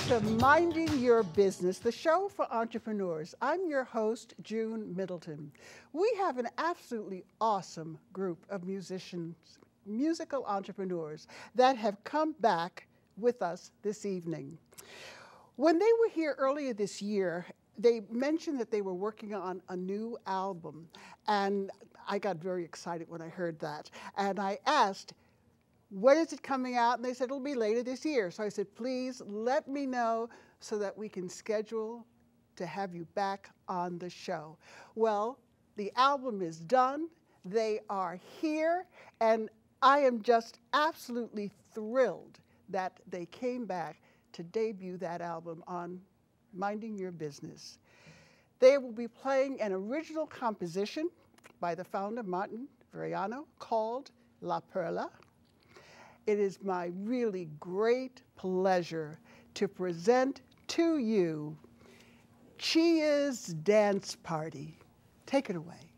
to Minding Your Business, the show for entrepreneurs. I'm your host, June Middleton. We have an absolutely awesome group of musical entrepreneurs that have come back with us this evening. When they were here earlier this year, they mentioned that they were working on a new album, and I got very excited when I heard that. And I asked, when is it coming out? And they said, it'll be later this year. So I said, please let me know so that we can schedule to have you back on the show. Well, the album is done. They are here. And I am just absolutely thrilled that they came back to debut that album on Minding Your Business. They will be playing an original composition by the founder, Martin Veriano, called La Perla. It is my really great pleasure to present to you Chia's Dance Party. Take it away.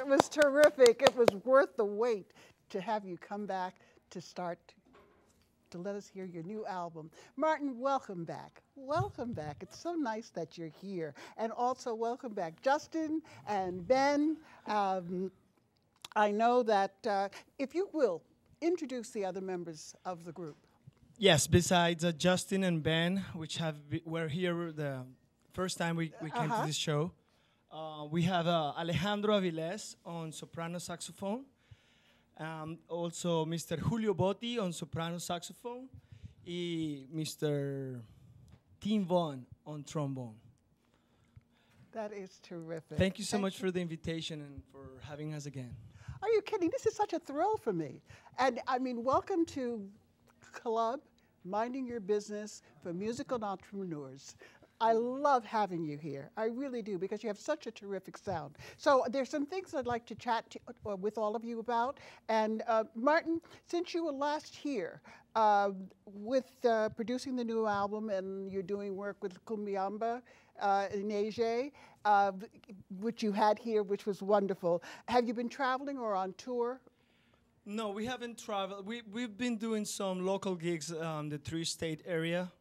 was terrific. It was worth the wait to have you come back to start to let us hear your new album. Martin, welcome back. Welcome back. It's so nice that you're here. And also welcome back Justin and Ben. I know that if you will, introduce the other members of the group. Yes, besides Justin and Ben, which were here the first time we came to this show, we have Alejandro Avilés on soprano saxophone, also Mr. Julio Botti on soprano saxophone, and Mr. Tim Vaughn on trombone. That is terrific. Thank you so much for the invitation and for having us again. Are you kidding? This is such a thrill for me. And I mean, welcome to Club Minding Your Business for Musical Entrepreneurs. I love having you here. I really do, because you have such a terrific sound. So there's some things I'd like to chat with all of you about. And Martin, since you were last here with producing the new album, and you're doing work with Cumbiamba in Asia, which you had here, which was wonderful. Have you been traveling or on tour? No, we haven't traveled. We've been doing some local gigs in the three-state area.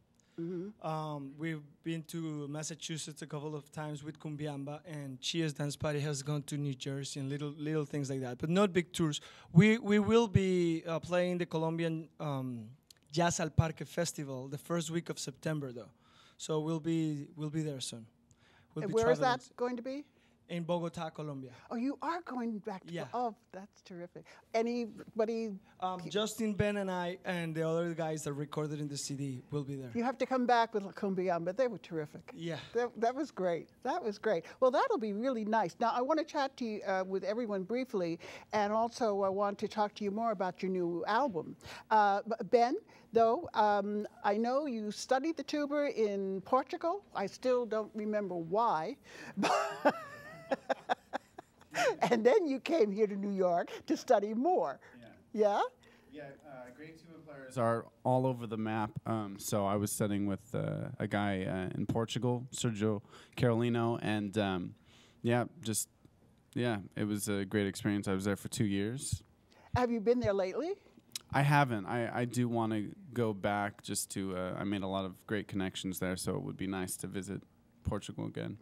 We've been to Massachusetts a couple of times with Cumbiamba, and Chia's Dance Party has gone to New Jersey and little things like that, but not big tours. We will be playing the Colombian Jazz al Parque Festival the first week of September, though. So we'll be there soon. And where is that going to be? In Bogota, Colombia. Oh, you are going back to oh, that's terrific. Anybody? Justin, Ben, and I, and the other guys that recorded in the CD will be there. You have to come back with Cumbiamba. They were terrific. Yeah. That was great. That was great. Well, that'll be really nice. Now, I want to chat to you with everyone briefly, and also I want to talk to you more about your new album. Ben, though, I know you studied the tuba in Portugal. I still don't remember why. And then you came here to New York to study more. Yeah? Yeah, great tuba players are all over the map. So I was studying with a guy in Portugal, Sergio Carolino, and it was a great experience. I was there for 2 years. Have you been there lately? I haven't. I do want to go back just to, I made a lot of great connections there, so it would be nice to visit Portugal again.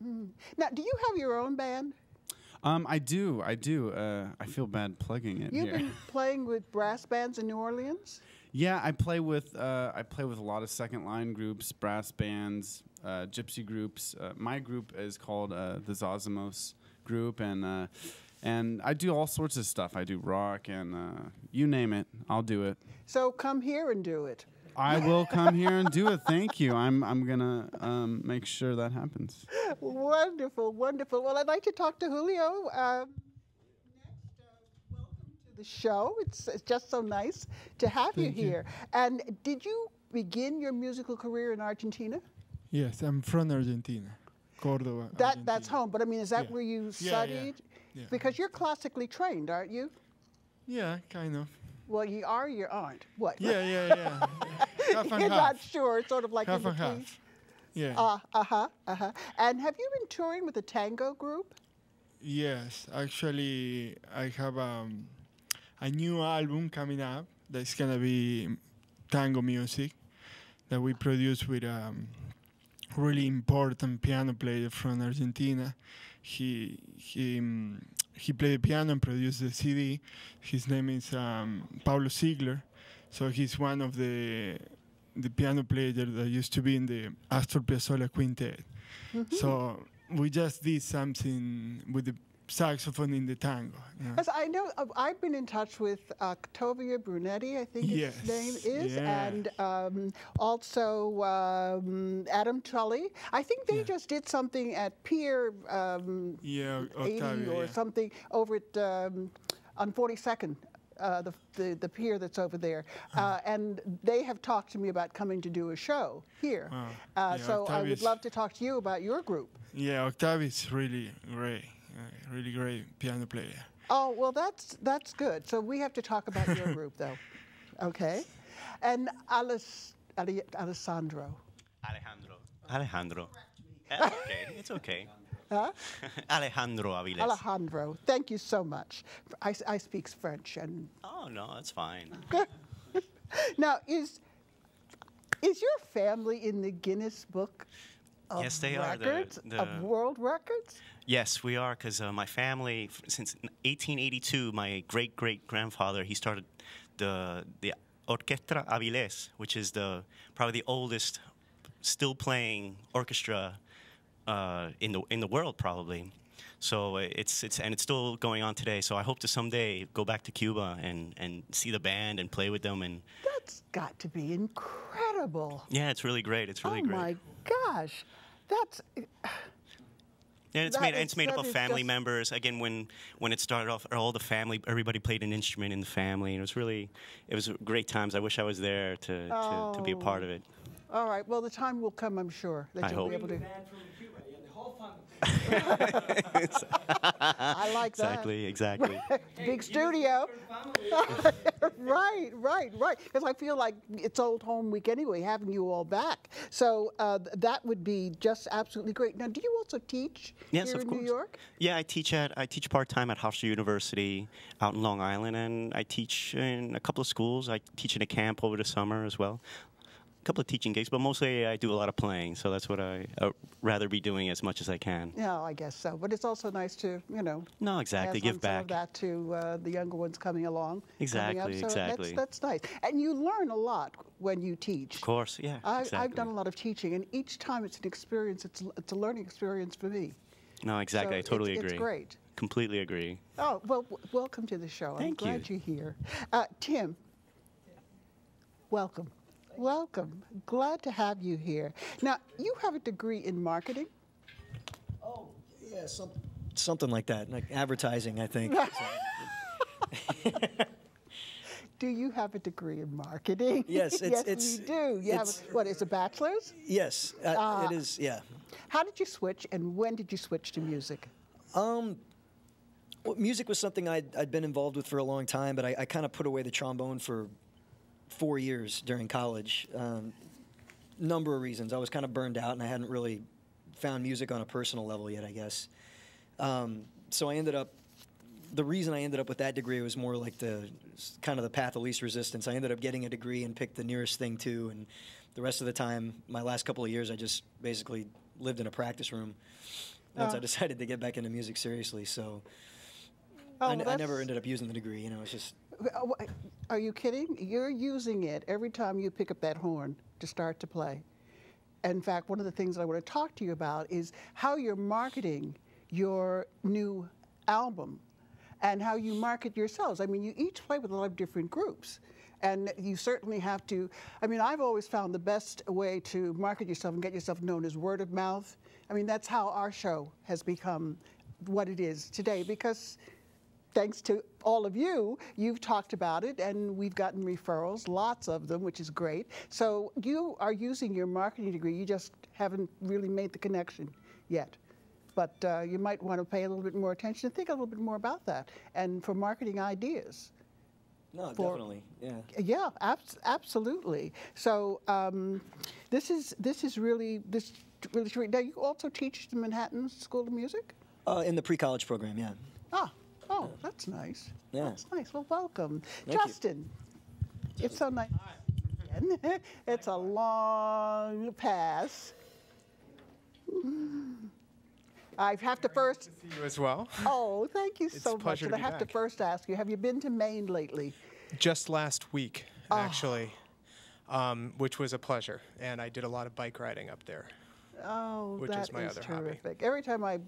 Now, do you have your own band? I do. I feel bad plugging it. You've been playing with brass bands in New Orleans? Yeah, I play with a lot of second line groups, brass bands, gypsy groups. My group is called the Zazamos group, and I do all sorts of stuff. I do rock and you name it, I'll do it. So come here and do it. I will come here and do it. Thank you. I'm gonna make sure that happens. Wonderful, wonderful. Well, I'd like to talk to Julio. Next, welcome to the show. It's just so nice to have you here. And did you begin your musical career in Argentina? Yes, I'm from Argentina, Córdoba. That's home. But I mean, is that where you studied? Yeah. Because you're classically trained, aren't you? Yeah, kind of. Well, you are, you aren't. What? Yeah. Half and You're half. not sure. It's sort of like Half in and between. half. Yeah. And have you been touring with a tango group? Yes, actually, I have a new album coming up that's gonna be tango music that we produce with a really important piano player from Argentina. He played the piano and produced the CD. His name is Paulo Ziegler. So he's one of the piano players that used to be in the Astor Piazzolla Quintet. So we just did something with the saxophone in the tango. Because I know I've been in touch with Octavio Brunetti, I think his name is, and also Adam Tully. I think they just did something at Pier 80 or something over at on 42nd. The pier that's over there, and they have talked to me about coming to do a show here. So I would love to talk to you about your group. Yeah, Octavio is really great piano player. Oh, well, that's good. So we have to talk about your group, though. Okay. And Alessandro. Alejandro. It's okay. Huh? Alejandro Aviles. Alejandro, thank you so much. I speak French, and Oh, no, that's fine. now is your family in the Guinness Book of Yes, they are, Records, the- of World Records? Yes, we are, because my family, since 1882, my great-great-grandfather, he started the Orquestra Avilés, which is probably the oldest still playing orchestra in the world, probably. So it's still going on today. So I hope to someday go back to Cuba and see the band and play with them. And That's got to be incredible. yeah, it's really great. It's really Oh great. my gosh, that's. Yeah, it's That made is- it's made up that of is family just- members. Again, when it started off, all the family, everybody played an instrument in the family, and it was great times. I wish I was there to be a part of it. All right. Well, the time will come, I'm sure, that I you'll hope. be able to. Band from Cuba, yeah, the whole family. I like Exactly. that. Big studio. Right. Because I feel like it's old home week anyway, having you all back. So that would be just absolutely great. Now, do you also teach Yes, here of in course. New York? Yeah, I teach part-time at Hofstra University out in Long Island, and I teach in a couple of schools. I teach in a camp over the summer as well. A couple of teaching gigs, but mostly I do a lot of playing, so that's what I rather be doing as much as I can. Yeah, I guess so. But it's also nice to, No, exactly, pass give on some back. of that to the younger ones coming along. Exactly, coming up. So exactly. That's nice. And you learn a lot when you teach. Of course, yeah, exactly. I've done a lot of teaching, and each time it's an experience. It's a learning experience for me. No, exactly, So I totally agree. It's great. Completely agree. Oh, well, welcome to the show. Thank I'm glad you. you're here. Tim, welcome. Welcome. Glad to have you here. Now, you have a degree in marketing. Oh, yeah, something like that, like advertising, I think. Do you have a degree in marketing? Yes, yes, you do. You have what? It's a bachelor's. Yes, it is. Yeah. How did you switch, and when did you switch to music? Well, music was something I'd been involved with for a long time, but I kind of put away the trombone for 4 years during college. Number of reasons. I was kind of burned out, and I hadn't really found music on a personal level yet, I guess. So the reason I ended up with that degree was more like the path of least resistance. I ended up getting a degree and picked the nearest thing to, and the rest of the time, my last couple of years, I just basically lived in a practice room once I decided to get back into music seriously. So I never ended up using the degree. It's just. Are you kidding? You're using it every time you pick up that horn to start to play. In fact, one of the things that I want to talk to you about is how you're marketing your new album and how you market yourselves. I mean, you each play with a lot of different groups. And you certainly have to, I've always found the best way to market yourself and get yourself known as word of mouth. That's how our show has become what it is today, because thanks to all of you, you've talked about it, and we've gotten referrals, lots of them, which is great. So you are using your marketing degree. You just haven't really made the connection yet. But you might want to pay a little bit more attention and think a little bit more about that, and for marketing ideas. No, definitely, yeah. Yeah, absolutely. So this is really great. Now, you also teach the Manhattan School of Music? In the pre-college program, yeah. Oh, that's nice. Yeah. That's nice. Well, welcome. Thank you. Justin, it's so nice. It's a long pass. I have to first. See you as well. Oh, thank you It's so a much. pleasure And to I be have to back. first ask you: have you been to Maine lately? Just last week, actually, which was a pleasure, and I did a lot of bike riding up there. Oh, Which that is my other hobby. terrific. Every time I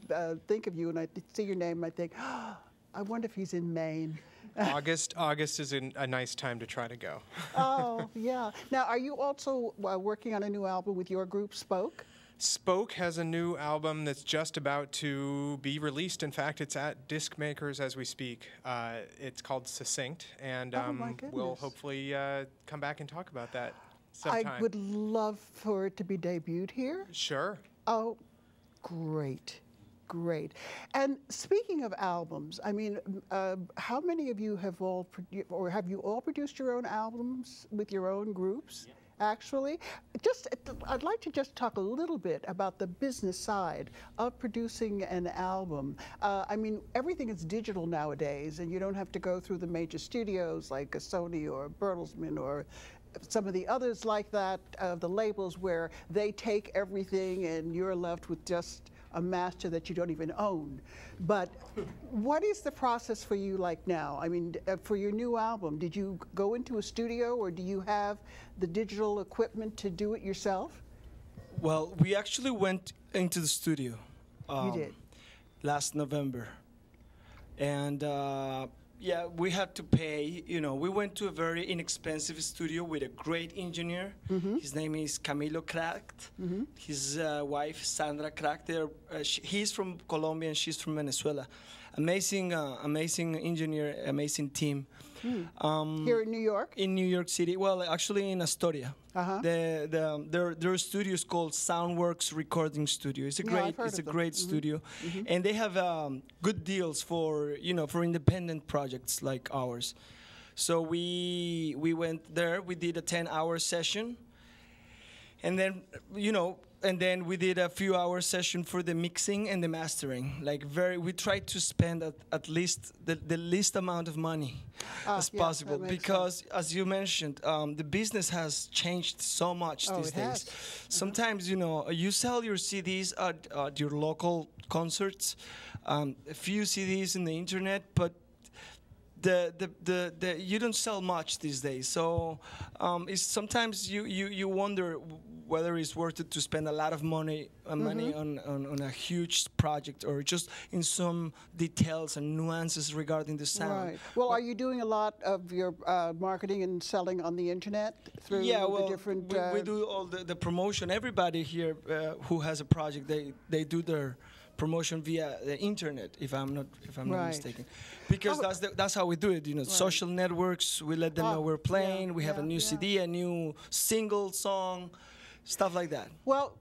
think of you and I see your name, I think, I wonder if he's in Maine. August is a nice time to try to go. Oh, yeah. Now, are you also working on a new album with your group, Spoke? Spoke has a new album that's just about to be released. In fact, it's at disc makers as we speak. It's called Succinct, and Oh, my we'll goodness. hopefully come back and talk about that sometime. I would love for it to be debuted here. Sure. Oh, great. Great. And speaking of albums, how many of you have have you all produced your own albums with your own groups? actually. I'd like to just talk a little bit about the business side of producing an album. I mean, everything is digital nowadays, and you don't have to go through the major studios like a Sony or Bertelsmann or some of the others like that, the labels where they take everything and you're left with just a master that you don't even own. But what is the process for you like now? I mean, for your new album, did you go into a studio or do you have the digital equipment to do it yourself? Well, we actually went into the studio. You did? Last November. And yeah, we had to pay, you know, we went to a very inexpensive studio with a great engineer. His name is Camilo Cracked. His wife, Sandra Cracked. He's from Colombia and she's from Venezuela. Amazing, amazing engineer, amazing team. Here in New York? In New York City. Well, actually in Astoria. Their studio is called Soundworks Recording Studio. It's a great studio, and they have good deals for for independent projects like ours. So we went there. We did a 10-hour session, and then and then we did a few hour session for the mixing and the mastering. We tried to spend at least the least amount of money as possible, because as you mentioned, the business has changed so much these days. Sometimes you sell your CDs at your local concerts, a few CDs in the internet, but you don't sell much these days. So sometimes you wonder whether it's worth it to spend a lot of money on a huge project, or just in some details and nuances regarding the sound. Right. Well, are you doing a lot of your marketing and selling on the internet through the different? We do all the promotion. Everybody here who has a project, they do their promotion via the internet, if I'm not mistaken, because that's how we do it. Social networks. We let them know we're playing. We have a new CD, a new single song, stuff like that. Well,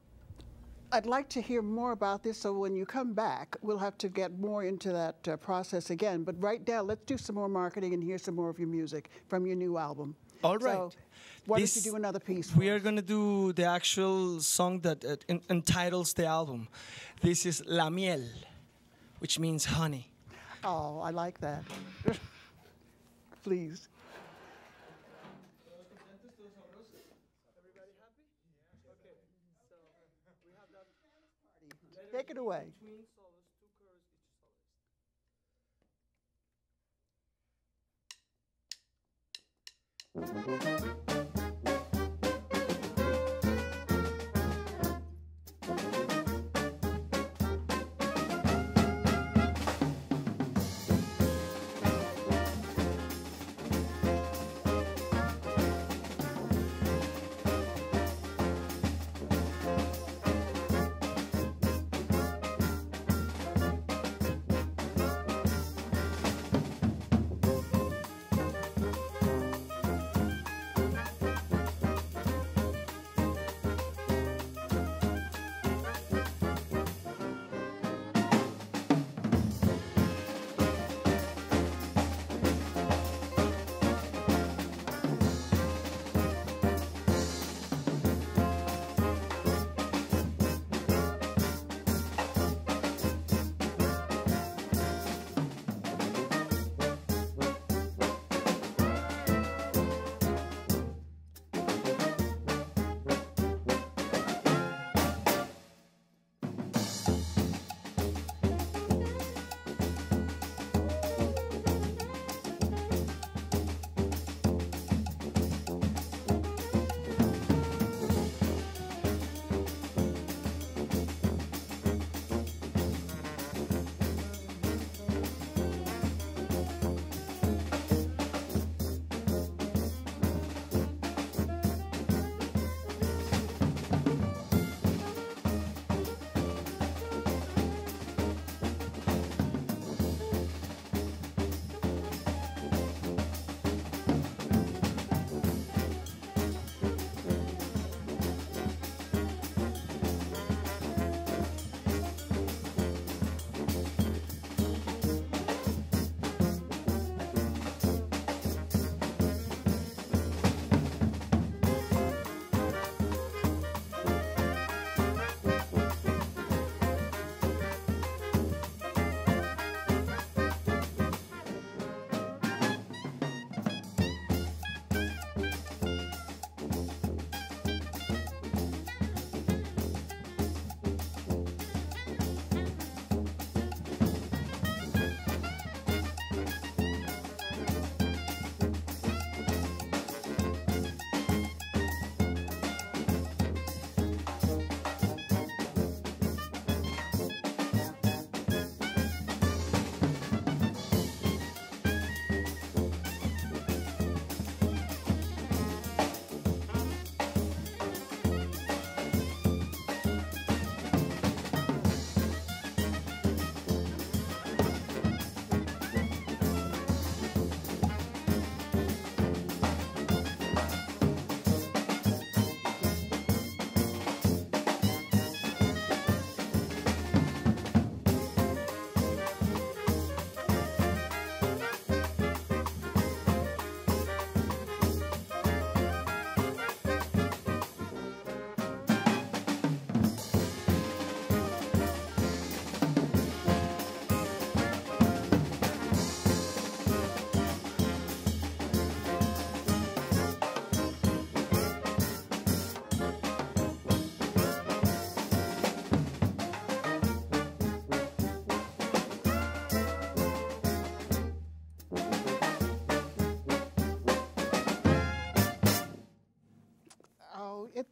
I'd like to hear more about this, so when you come back, we'll have to get more into that process again. But right now, let's do some more marketing and hear some more of your music from your new album. All right. So, why don't you do another piece? We are going to do the actual song that entitles the album. This is La Miel, which means honey. Oh, I like that. Please. Take it away.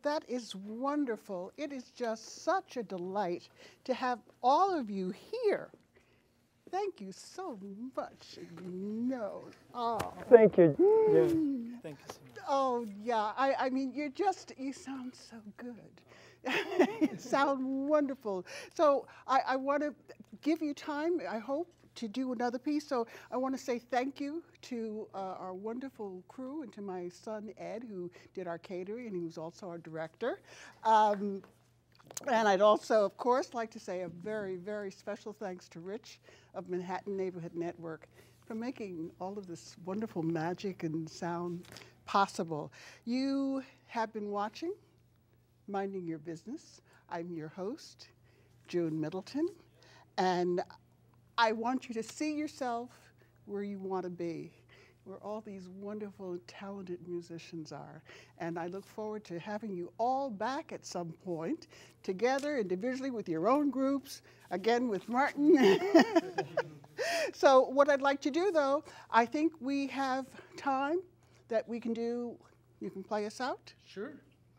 That is wonderful. It is just such a delight to have all of you here. Thank you so much. No. Oh. Thank you. Yeah. Thank you so much. Oh, yeah. I mean, you sound so good. You sound wonderful. So I want to give you time, I hope, to do another piece. So I want to say thank you to our wonderful crew and to my son, Ed, who did our catering, and he was also our director. And I'd also, of course, like to say a very, very special thanks to Rich of Manhattan Neighborhood Network for making all of this wonderful magic and sound possible. You have been watching Minding Your Business. I'm your host, June Middleton, and I want you to see yourself where you want to be, where all these wonderful, talented musicians are. And I look forward to having you all back at some point, together, individually, with your own groups, again with Martin. So what I'd like to do, though, I think we have time that we can do, you can play us out? Sure,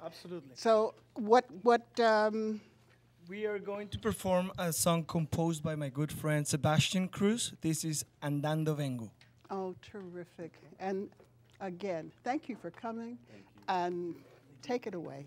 absolutely. So We are going to perform a song composed by my good friend Sebastian Cruz. This is Andando Vengo. Oh, terrific. And again, thank you for coming, and take it away.